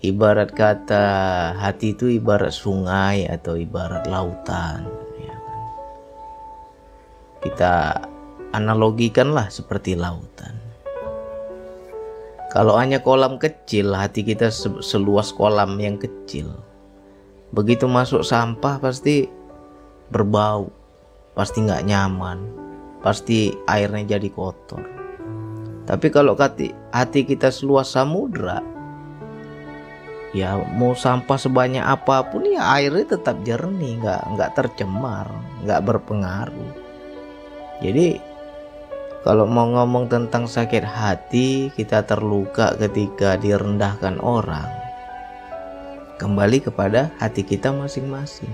Ibarat kata hati itu ibarat sungai atau ibarat lautan, ya kan? Kita analogikanlah seperti lautan. Kalau hanya kolam kecil, hati kita seluas kolam yang kecil. Begitu masuk sampah pasti berbau, pasti nggak nyaman, pasti airnya jadi kotor. Tapi kalau hati kita seluas samudra, ya mau sampah sebanyak apapun ya airnya tetap jernih, nggak tercemar, nggak berpengaruh. Jadi kalau mau ngomong tentang sakit hati, kita terluka ketika direndahkan orang, kembali kepada hati kita masing-masing,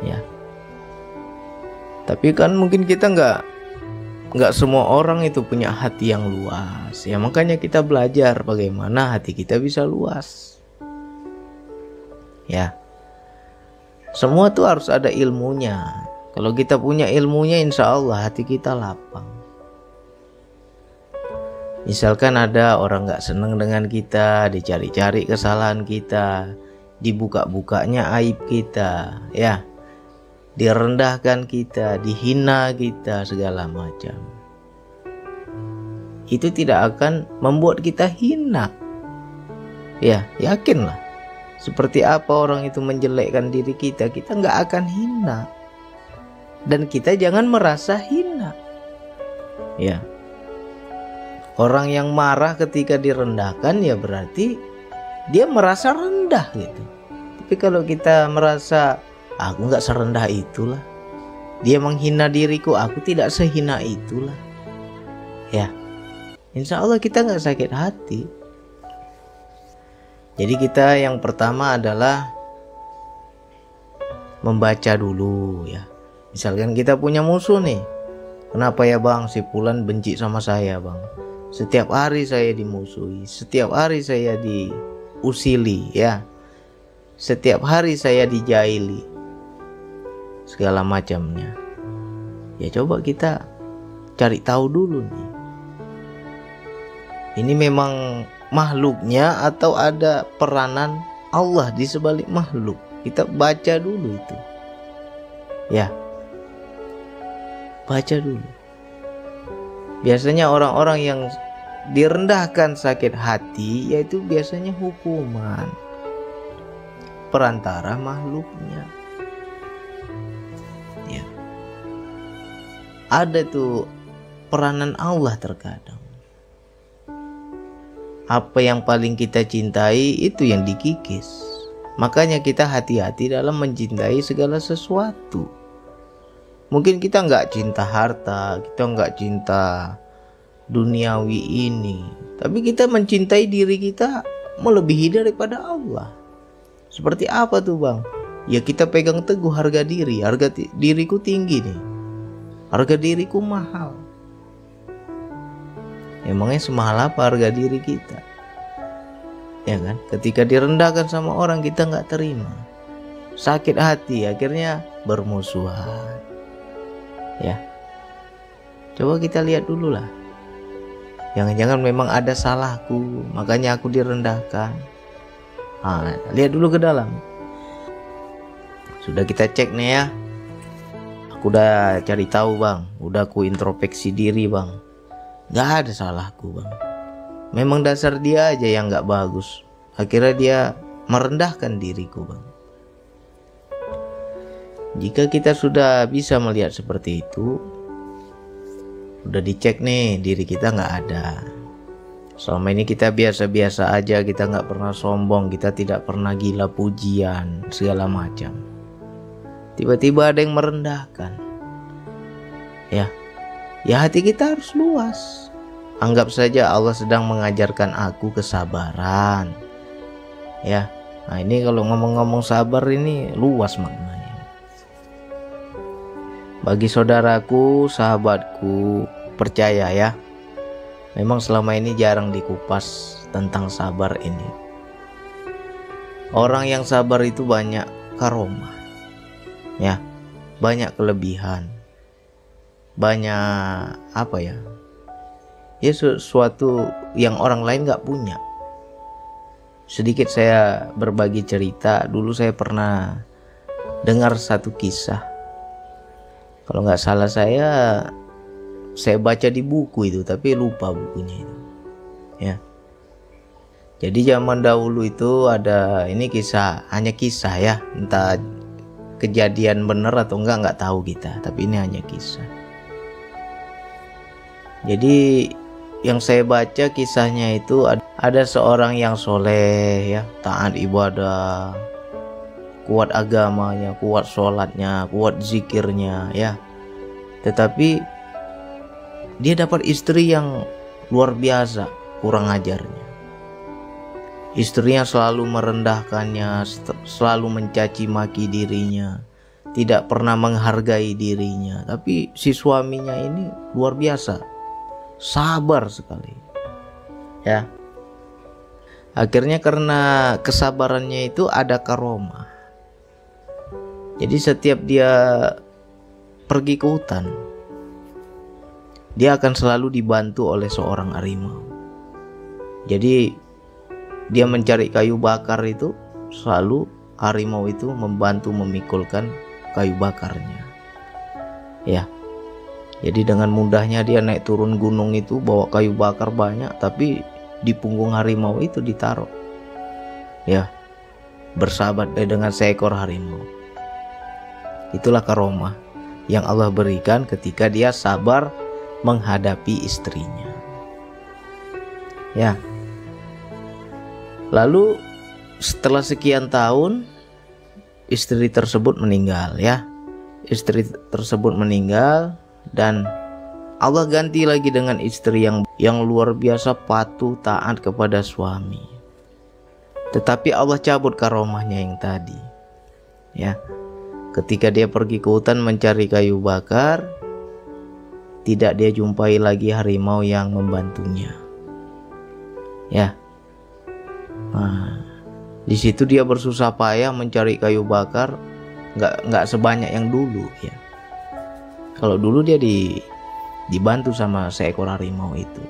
ya. Tapi kan mungkin kita nggak semua orang itu punya hati yang luas, ya. Makanya kita belajar bagaimana hati kita bisa luas, ya. Semua tuh harus ada ilmunya. Kalau kita punya ilmunya, insya Allah hati kita lapang. Misalkan ada orang gak seneng dengan kita, dicari-cari kesalahan kita, dibuka-bukanya aib kita, ya, direndahkan kita, dihina kita, segala macam. Itu tidak akan membuat kita hina, ya, yakinlah. Seperti apa orang itu menjelekkan diri kita gak akan hina. Dan kita jangan merasa hina, ya. Orang yang marah ketika direndahkan ya berarti dia merasa rendah gitu. Tapi kalau kita merasa aku gak serendah itulah, dia menghina diriku, aku tidak sehina itulah, ya, insya Allah kita gak sakit hati. Jadi kita yang pertama adalah membaca dulu, ya. Misalkan kita punya musuh nih, kenapa ya bang si Fulan benci sama saya bang? Setiap hari saya dimusuhi, setiap hari saya diusili, ya, setiap hari saya dijaili, segala macamnya. Ya coba kita cari tahu dulu nih, ini memang makhluknya atau ada peranan Allah di sebalik makhluk. Kita baca dulu itu, ya, baca dulu. Biasanya orang-orang yang direndahkan sakit hati, yaitu biasanya hukuman perantara makhluknya, ya. Ada tuh peranan Allah terkadang. Apa yang paling kita cintai itu yang dikikis. Makanya kita hati-hati dalam mencintai segala sesuatu. Mungkin kita nggak cinta harta, kita nggak cinta duniawi ini, tapi kita mencintai diri kita melebihi daripada Allah. Seperti apa tuh bang? Ya kita pegang teguh harga diri. Harga diriku tinggi nih, harga diriku mahal. Emangnya semahal apa harga diri kita, ya kan? Ketika direndahkan sama orang kita nggak terima, sakit hati, akhirnya bermusuhan, ya. Coba kita lihat dulu lah. Jangan-jangan memang ada salahku, makanya aku direndahkan. Lihat dulu ke dalam. Sudah kita cek nih ya. Aku udah cari tahu bang, udah aku introspeksi diri bang. Gak ada salahku bang. Memang dasar dia aja yang gak bagus. Akhirnya dia merendahkan diriku bang. Jika kita sudah bisa melihat seperti itu, udah dicek nih diri kita nggak ada. Selama ini kita biasa-biasa aja, kita nggak pernah sombong, kita tidak pernah gila pujian segala macam. Tiba-tiba ada yang merendahkan, ya hati kita harus luas. Anggap saja Allah sedang mengajarkan aku kesabaran, ya. Nah ini kalau ngomong-ngomong sabar ini luas maknanya. Bagi saudaraku, sahabatku, percaya ya, memang selama ini jarang dikupas tentang sabar ini. Orang yang sabar itu banyak karomah, ya, banyak kelebihan, banyak apa ya, sesuatu yang orang lain gak punya. sedikit saya berbagi cerita. Dulu saya pernah dengar satu kisah. Kalau nggak salah saya baca di buku itu, tapi lupa bukunya itu. Ya. Jadi zaman dahulu itu ada, ini kisah, hanya kisah ya, entah kejadian benar atau nggak tahu kita, tapi ini hanya kisah. Jadi yang saya baca kisahnya itu ada seorang yang soleh ya, taat ibadah, kuat agamanya, kuat sholatnya, kuat zikirnya ya. Tetapi dia dapat istri yang luar biasa kurang ajarnya. Istrinya selalu merendahkannya, selalu mencaci maki dirinya, tidak pernah menghargai dirinya. Tapi si suaminya ini luar biasa, sabar sekali. Ya. Akhirnya karena kesabarannya itu ada karomah. Jadi setiap dia pergi ke hutan, dia akan selalu dibantu oleh seorang harimau. Jadi dia mencari kayu bakar itu, selalu harimau itu membantu memikulkan kayu bakarnya. Ya. Jadi dengan mudahnya dia naik turun gunung itu bawa kayu bakar banyak, tapi di punggung harimau itu ditaruh. Ya. Bersahabat dengan seekor harimau. Itulah karomah yang Allah berikan ketika dia sabar menghadapi istrinya. Ya. Lalu setelah sekian tahun istri tersebut meninggal ya. Istri tersebut meninggal dan Allah ganti lagi dengan istri yang luar biasa patuh taat kepada suami. Tetapi Allah cabut karomahnya yang tadi. Ya. Ketika dia pergi ke hutan mencari kayu bakar, tidak dia jumpai lagi harimau yang membantunya. Ya. Nah, di situ dia bersusah payah mencari kayu bakar, nggak sebanyak yang dulu ya. Kalau dulu dia dibantu sama seekor harimau itu.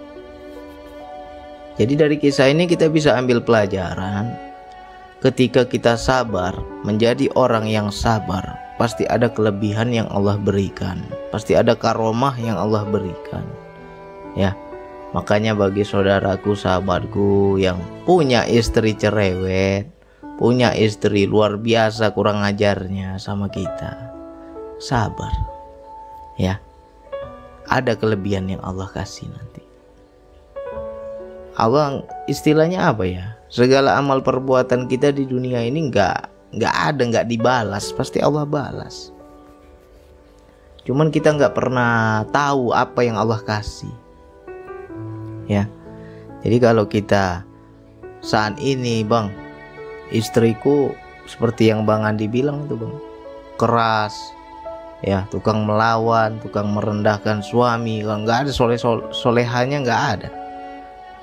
Jadi dari kisah ini kita bisa ambil pelajaran, ketika kita sabar, menjadi orang yang sabar, pasti ada kelebihan yang Allah berikan, pasti ada karomah yang Allah berikan. Ya. Makanya bagi saudaraku, sahabatku yang punya istri cerewet, punya istri luar biasa kurang ajarnya sama kita, sabar. Ya. Ada kelebihan yang Allah kasih nanti. Allah istilahnya apa ya? Segala amal perbuatan kita di dunia ini nggak dibalas, pasti Allah balas. Cuman kita nggak pernah tahu apa yang Allah kasih. Ya. Jadi kalau kita saat ini, Bang, istriku seperti yang Bang Andi bilang itu, Bang, keras, ya, tukang melawan, tukang merendahkan suami, nggak ada solehannya, nggak ada.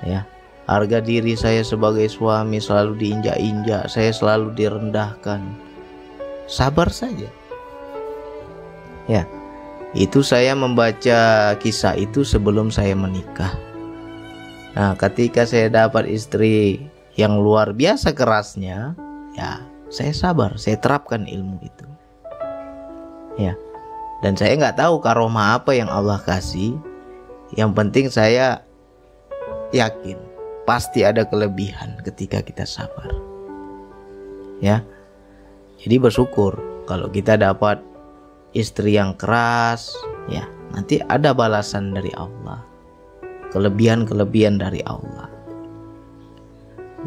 Ya, harga diri saya sebagai suami selalu diinjak-injak, saya selalu direndahkan. Sabar saja. Ya, itu saya membaca kisah itu sebelum saya menikah. Nah, ketika saya dapat istri yang luar biasa kerasnya, ya, saya sabar, saya terapkan ilmu itu. Ya, dan saya nggak tahu karomah apa yang Allah kasih. Yang penting saya yakin pasti ada kelebihan ketika kita sabar. Ya, jadi bersyukur kalau kita dapat istri yang keras, ya, nanti ada balasan dari Allah. Kelebihan-kelebihan dari Allah.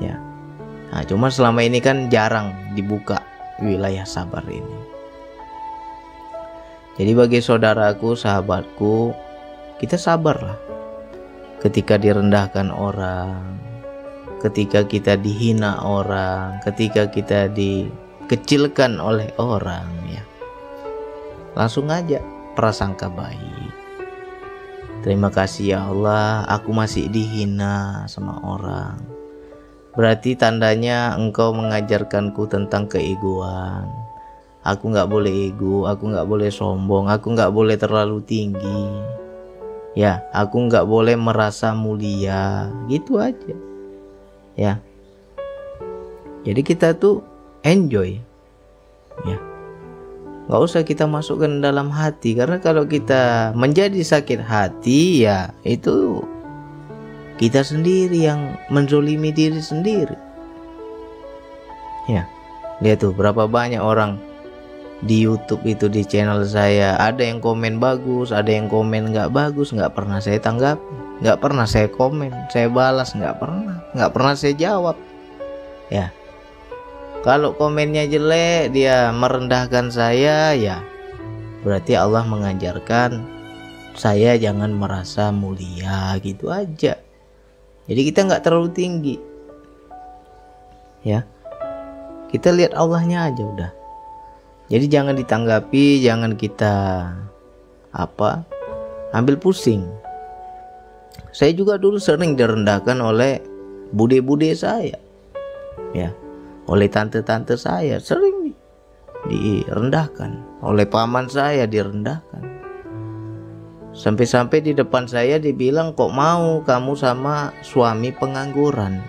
Ya. Nah, cuma selama ini kan jarang dibuka wilayah sabar ini. Jadi bagi saudaraku, sahabatku, kita sabarlah. Ketika direndahkan orang, ketika kita dihina orang, ketika kita dikecilkan oleh orang, ya. Langsung aja prasangka baik. Terima kasih ya Allah, aku masih dihina sama orang. Berarti tandanya engkau mengajarkanku tentang keegoan. Aku gak boleh ego, aku gak boleh sombong, aku gak boleh terlalu tinggi. Ya, aku gak boleh merasa mulia. Gitu aja. Ya. Jadi kita tuh enjoy, ya. Nggak usah kita masukkan dalam hati, karena kalau kita menjadi sakit hati, ya itu kita sendiri yang menzolimi diri sendiri. Ya, lihat tuh berapa banyak orang di YouTube itu, di channel saya, ada yang komen bagus, ada yang komen nggak bagus, nggak pernah saya tanggapi, nggak pernah saya komen, saya balas, nggak pernah saya jawab. Ya, kalau komennya jelek, dia merendahkan saya, ya berarti Allah mengajarkan saya jangan merasa mulia, gitu aja. Jadi kita nggak terlalu tinggi, ya. Kita lihat Allahnya aja udah. Jadi jangan ditanggapi, jangan kita ambil pusing. Saya juga dulu sering direndahkan oleh bude-bude saya, ya, oleh tante-tante saya sering direndahkan, oleh paman saya direndahkan. Sampai-sampai di depan saya dibilang, kok mau kamu sama suami pengangguran,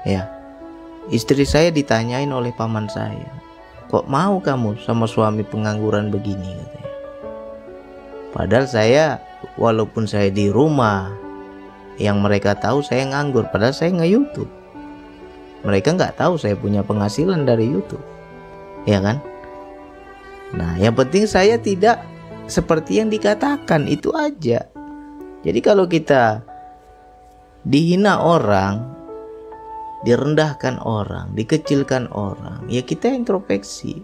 ya. Istri saya ditanyain oleh paman saya, kok mau kamu sama suami pengangguran begini, katanya. Padahal saya, walaupun saya di rumah, yang mereka tahu saya nganggur, padahal saya nge-YouTube. Mereka nggak tahu saya punya penghasilan dari YouTube, ya kan? Nah, yang penting saya tidak seperti yang dikatakan, itu aja. Jadi kalau kita dihina orang, direndahkan orang, dikecilkan orang, ya kita introspeksi.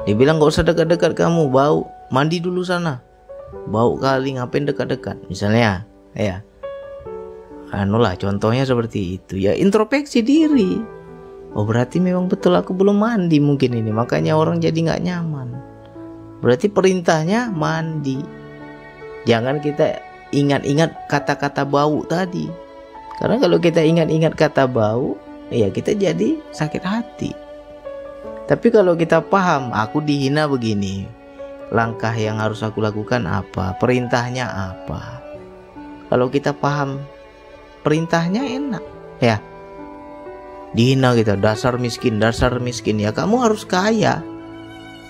Dibilang gak usah dekat-dekat kamu, bau, mandi dulu sana, bau kali, ngapain dekat-dekat, misalnya, ya. Anulah contohnya seperti itu, ya introspeksi diri. Oh berarti memang betul aku belum mandi mungkin ini, makanya orang jadi gak nyaman. Berarti perintahnya mandi. Jangan kita ingat-ingat kata-kata bau tadi. Karena kalau kita ingat-ingat kata bau, ya kita jadi sakit hati. Tapi kalau kita paham, aku dihina begini, langkah yang harus aku lakukan apa, perintahnya apa. Kalau kita paham, perintahnya enak, ya. Dihina kita, dasar miskin, ya kamu harus kaya.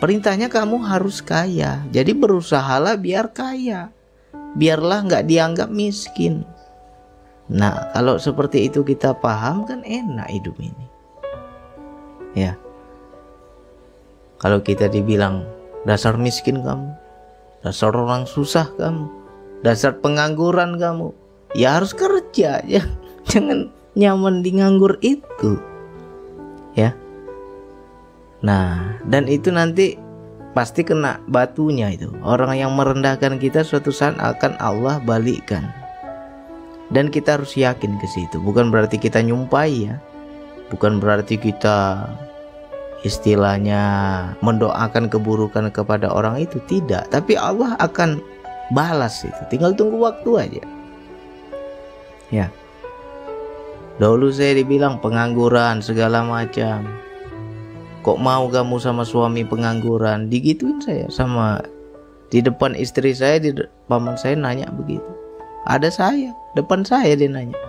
Perintahnya kamu harus kaya, jadi berusahalah biar kaya, biarlah nggak dianggap miskin. Nah, kalau seperti itu kita paham, kan enak hidup ini, ya. Kalau kita dibilang dasar miskin kamu, dasar orang susah kamu, dasar pengangguran kamu, ya harus kerja, ya. Jangan nyaman di nganggur itu, ya. Nah, dan itu nanti pasti kena batunya itu. Orang yang merendahkan kita suatu saat akan Allah balikkan. Dan kita harus yakin ke situ. Bukan berarti kita nyumpai, ya. Bukan berarti kita istilahnya mendoakan keburukan kepada orang itu, tidak. Tapi Allah akan balas itu. Tinggal tunggu waktu aja. Ya. Dulu saya dibilang pengangguran segala macam. Kok mau kamu sama suami pengangguran? Digituin saya sama di depan istri saya, di paman saya nanya begitu. Ada saya, depan saya dia nanya.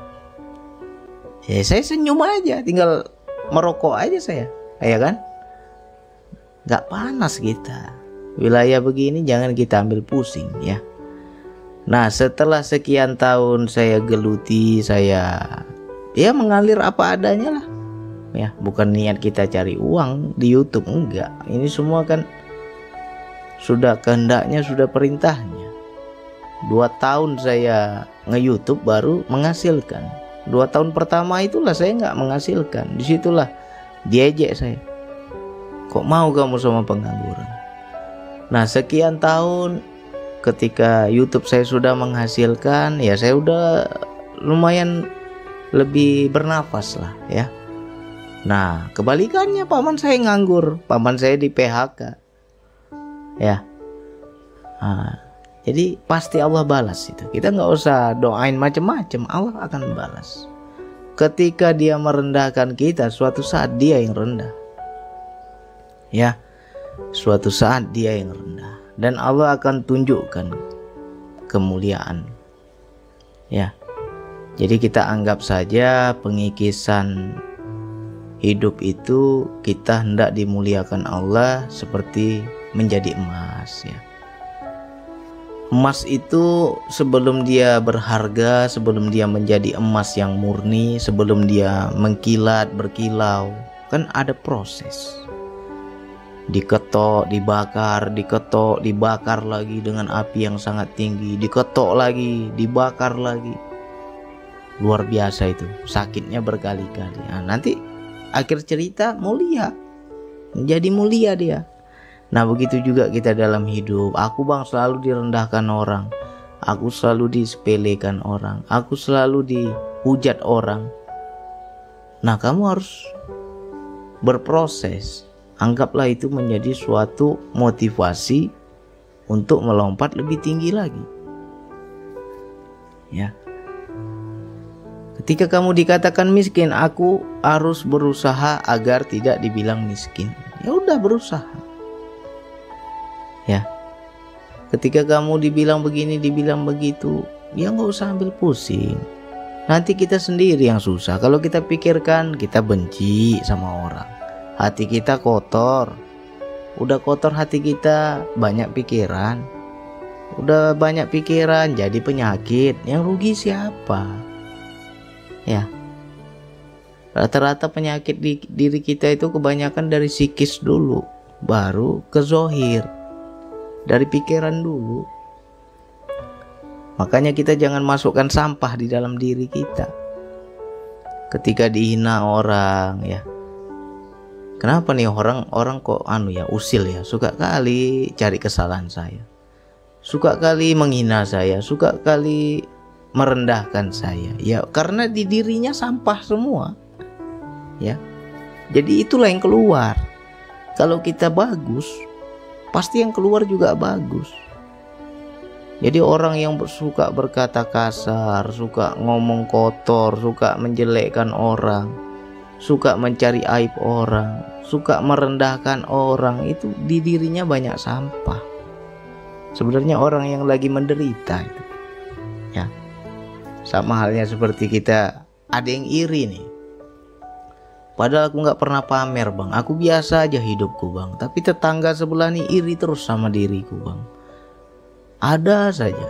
Ya saya senyum aja, tinggal merokok aja saya, ya kan? Gak panas kita. Wilayah begini jangan kita ambil pusing, ya. Nah, setelah sekian tahun saya geluti, saya ya mengalir apa adanya lah. Ya, bukan niat kita cari uang di YouTube, enggak. Ini semua kan sudah kehendaknya, sudah perintahnya. 2 tahun saya nge-YouTube baru menghasilkan. 2 tahun pertama itulah saya nggak menghasilkan. Disitulah diejek saya. Kok mau kamu sama pengangguran? Nah, sekian tahun ketika YouTube saya sudah menghasilkan, ya saya udah lumayan lebih bernafas lah, ya. Nah, kebalikannya paman saya nganggur, paman saya di PHK, ya. Nah, jadi pasti Allah balas itu. Kita nggak usah doain macam-macam, Allah akan balas. Ketika dia merendahkan kita, suatu saat dia yang rendah, ya. Suatu saat dia yang rendah, dan Allah akan tunjukkan kemuliaan, ya. Jadi kita anggap saja pengikisan hidup itu kita hendak dimuliakan Allah seperti menjadi emas ya. Emas itu sebelum dia berharga, sebelum dia menjadi emas yang murni, sebelum dia mengkilat, berkilau, kan ada proses. Diketok, dibakar, diketok, dibakar lagi dengan api yang sangat tinggi, diketok lagi, dibakar lagi. Luar biasa itu, sakitnya berkali-kali. Nah, nanti akhir cerita mulia, menjadi mulia dia. Nah begitu juga kita dalam hidup. Aku bang selalu direndahkan orang, aku selalu disepelekan orang, aku selalu dihujat orang. Nah kamu harus berproses. Anggaplah itu menjadi suatu motivasi untuk melompat lebih tinggi lagi. Ya. Ketika kamu dikatakan miskin, aku harus berusaha agar tidak dibilang miskin. Ya udah berusaha. Ya, ketika kamu dibilang begini, dibilang begitu, ya nggak usah ambil pusing. Nanti kita sendiri yang susah. Kalau kita pikirkan, kita benci sama orang. Hati kita kotor. Udah kotor hati kita, banyak pikiran. Udah banyak pikiran, jadi penyakit. Yang rugi siapa? Ya, rata-rata penyakit di diri kita itu kebanyakan dari psikis dulu, baru ke zohir. Dari pikiran dulu. Makanya kita jangan masukkan sampah di dalam diri kita. Ketika dihina orang ya. Kenapa nih orang kok usil ya, suka kali cari kesalahan saya. Suka kali menghina saya, suka kali merendahkan saya. Ya karena di dirinya sampah semua. Ya. Jadi itulah yang keluar. Kalau kita bagus, pasti yang keluar juga bagus. Jadi orang yang suka berkata kasar, suka ngomong kotor, suka menjelekkan orang, suka mencari aib orang, suka merendahkan orang, itu di dirinya banyak sampah. Sebenarnya orang yang lagi menderita itu. Ya. Sama halnya seperti kita ada yang iri nih. Padahal aku gak pernah pamer bang, aku biasa aja hidupku bang. Tapi tetangga sebelah nih iri terus sama diriku bang. Ada saja.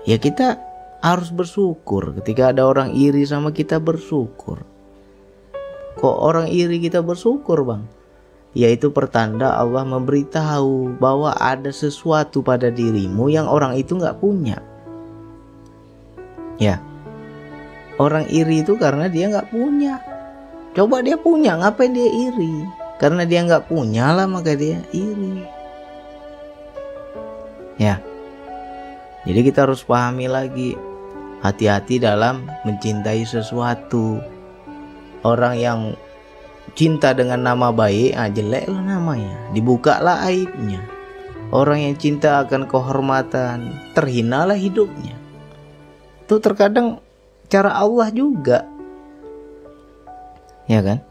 Ya kita harus bersyukur. Ketika ada orang iri sama kita, bersyukur. Kok orang iri kita bersyukur bang? Yaitu pertanda Allah memberitahu bahwa ada sesuatu pada dirimu yang orang itu gak punya. Ya, orang iri itu karena dia gak punya. Coba dia punya, ngapain dia iri? Karena dia nggak punya lah, maka dia iri. Ya, jadi kita harus pahami lagi, hati-hati dalam mencintai sesuatu. Orang yang cinta dengan nama baik, jelek lah namanya, dibukalah aibnya. Orang yang cinta akan kehormatan, terhinalah hidupnya. Itu terkadang cara Allah juga. Ya kan?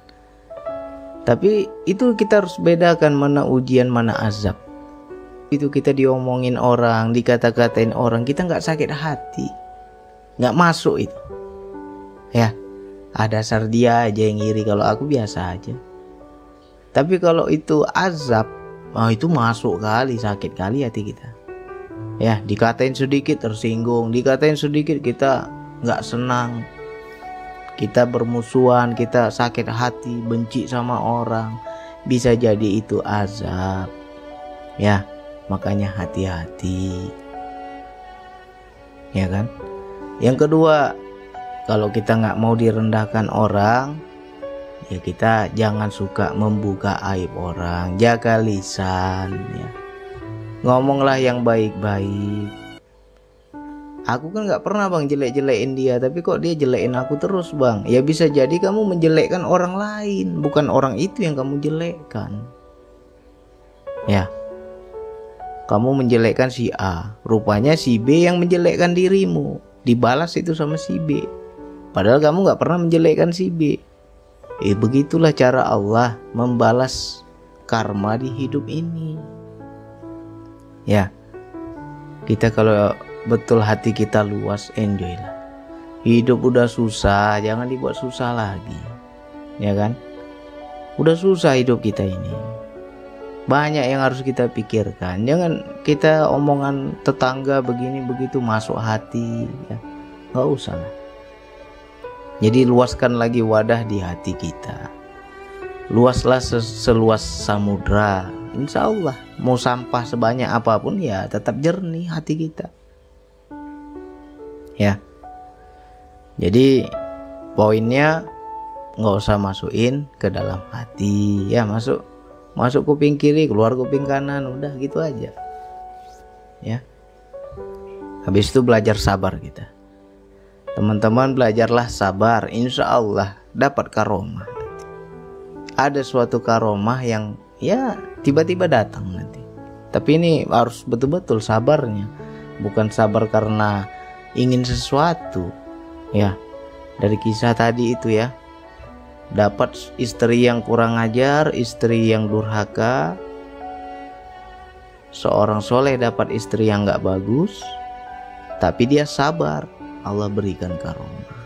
Tapi itu kita harus bedakan mana ujian, mana azab. Itu kita diomongin orang, dikata-katain orang, kita gak sakit hati, gak masuk itu. Ya, dasar dia aja yang iri, kalau aku biasa aja. Tapi kalau itu azab, itu masuk kali, sakit kali hati kita. Ya, dikatain sedikit tersinggung, dikatain sedikit kita gak senang. Kita bermusuhan, kita sakit hati, benci sama orang. Bisa jadi itu azab. Ya, makanya hati-hati. Ya kan? Yang kedua, kalau kita nggak mau direndahkan orang, ya kita jangan suka membuka aib orang. Jaga lisan ya. Ngomonglah yang baik-baik. Aku kan gak pernah bang jelek-jelekin dia, tapi kok dia jelekin aku terus bang. Ya bisa jadi kamu menjelekkan orang lain, bukan orang itu yang kamu jelekkan. Ya, kamu menjelekkan si A, rupanya si B yang menjelekkan dirimu. Dibalas itu sama si B, padahal kamu gak pernah menjelekkan si B. Begitulah cara Allah membalas karma di hidup ini. Ya, kita kalau betul hati kita luas, enjoy lah. Hidup udah susah, jangan dibuat susah lagi. Ya kan? Udah susah hidup kita ini. Banyak yang harus kita pikirkan. Jangan kita omongan tetangga begini begitu masuk hati ya. Nggak usah lah. Jadi luaskan lagi wadah di hati kita. Luaslah seluas samudra. Insya Allah mau sampah sebanyak apapun ya tetap jernih hati kita. Ya. Jadi poinnya nggak usah masukin ke dalam hati ya, masuk kuping kiri keluar kuping kanan, udah gitu aja ya. Habis itu belajar sabar kita, teman-teman, belajarlah sabar, insya Allah dapat karomah. Ada suatu karomah yang ya tiba-tiba datang nanti, tapi ini harus betul-betul sabarnya, bukan sabar karena ingin sesuatu ya. Dari kisah tadi itu ya, dapat istri yang kurang ajar, istri yang durhaka. Seorang soleh dapat istri yang gak bagus, tapi dia sabar, Allah berikan karomah.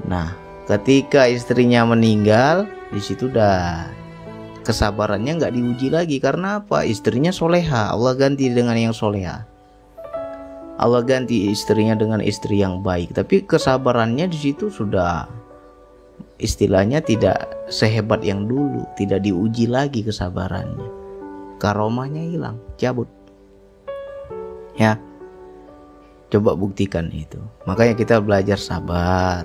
Nah, ketika istrinya meninggal, di situ dah kesabarannya gak diuji lagi. Karena apa? Istrinya soleha, Allah ganti dengan yang soleha. Allah ganti istrinya dengan istri yang baik, tapi kesabarannya di situ sudah istilahnya tidak sehebat yang dulu, tidak diuji lagi kesabarannya, karomahnya hilang, cabut ya. Coba buktikan itu. Makanya kita belajar sabar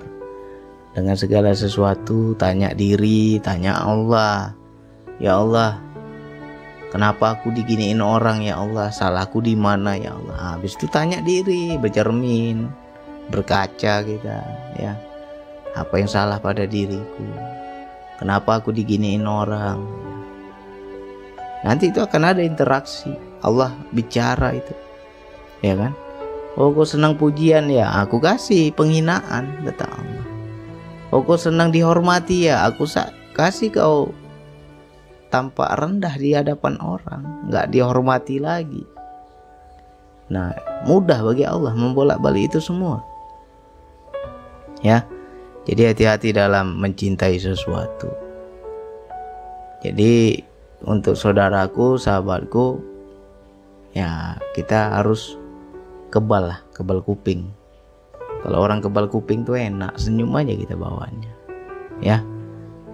dengan segala sesuatu. Tanya diri, tanya Allah, ya Allah, kenapa aku diginiin orang ya Allah, salahku di mana ya Allah. Habis itu tanya diri, bercermin, berkaca kita ya. Apa yang salah pada diriku? Kenapa aku diginiin orang? Nanti itu akan ada interaksi. Allah bicara itu, ya kan? Oh, kau senang pujian ya, aku kasih penghinaan, kata Allah. Oh, kau senang dihormati ya, aku kasih kau tampak rendah di hadapan orang, nggak dihormati lagi. Nah, mudah bagi Allah membolak-balik itu semua, ya. Jadi hati-hati dalam mencintai sesuatu. Jadi untuk saudaraku, sahabatku, ya kita harus kebal lah, kebal kuping. Kalau orang kebal kuping tuh enak, senyum aja kita bawaannya, ya.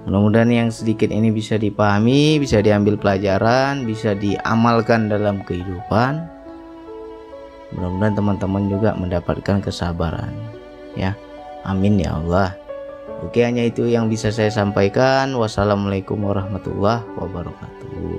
Mudah-mudahan yang sedikit ini bisa dipahami, bisa diambil pelajaran, bisa diamalkan dalam kehidupan. Mudah-mudahan teman-teman juga mendapatkan kesabaran, ya. Amin ya Allah. Oke, hanya itu yang bisa saya sampaikan. Wassalamualaikum warahmatullahi wabarakatuh.